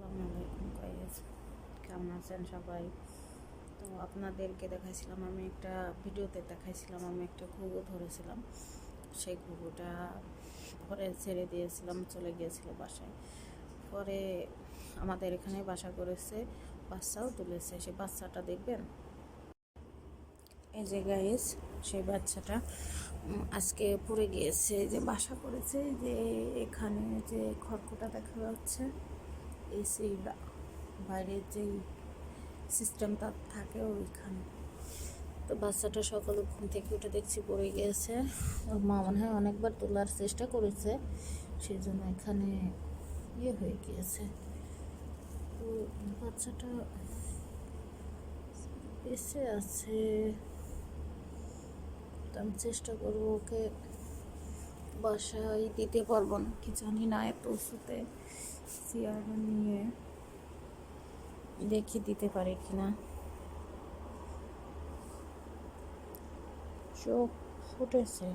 আসসালামু আলাইকুম গাইস, কেমন আছেন সবাই? তো আপনাদেরকে দেখাইছিলাম, আমি একটা ভিডিওতে দেখাইছিলাম আমি একটা ঘুঘু ধরেছিলাম। সেই ঘুঘুটা পরে ছেড়ে দিয়েছিলাম, চলে গিয়েছিল বাসায়। পরে আমাদের এখানে বাসা করেছে, বাচ্চাও তুলেছে। সেই বাচ্চাটা দেখবেন, এই যে গাইস, সেই বাচ্চাটা আজকে পড়ে গিয়েছে। যে বাসা করেছে, যে এখানে যে খড়কুটা দেখা যাচ্ছে, এই সেই বাইরের যেই সিস্টেমটা থাকে ওইখানে। তো বাচ্চাটা সকালে ঘুম থেকে উঠে দেখছি পড়ে গিয়েছে। ওর মা মনে হয় অনেকবার তোলার চেষ্টা করেছে, সেই জন্য এখানে হয়ে গিয়েছে। তো বাচ্চাটা বেঁচে আছে। তো আমি চেষ্টা করবো ওকে বাসায় দিতে পারবো না কি জানি না, এত উঁচুতে চেয়ার নিয়ে দেখি দিতে পারি কিনা। চোখ ফুটেছে,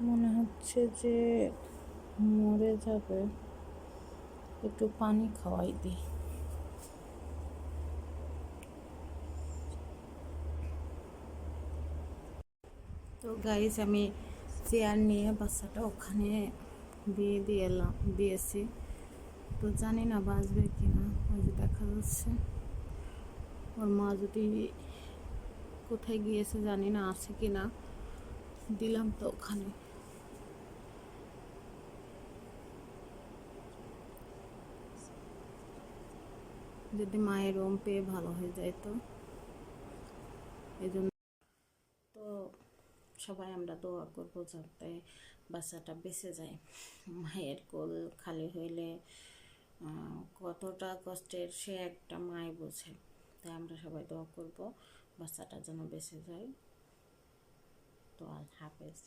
মনে হচ্ছে যে মরে যাবে। একটু পানি খাওয়াই দিই। তো গাইস, আমি চেয়ার নিয়ে বাচ্চাটা ওখানে দিয়েছি। তো জানি না বাঁচবে কিনা, ওই যে দেখা যাচ্ছে ওর মা যদি কোথায় গিয়েছে জানি না, আছে কিনা। দিলাম তো ওখানে। যদি মায়ের ওম পেয়ে ভালো হয়ে যায় তো এই জন্য। তো সবাই আমরা দোয়া করবো যাতে বাচ্চাটা বেঁচে যায়। মায়ের কোল খালি হইলে কতটা কষ্টের সে একটা মায় বোঝে। তাই আমরা সবাই দোয়া করবো বাচ্চাটা যেন বেঁচে যায়। তো আল্লাহ হাফেজ।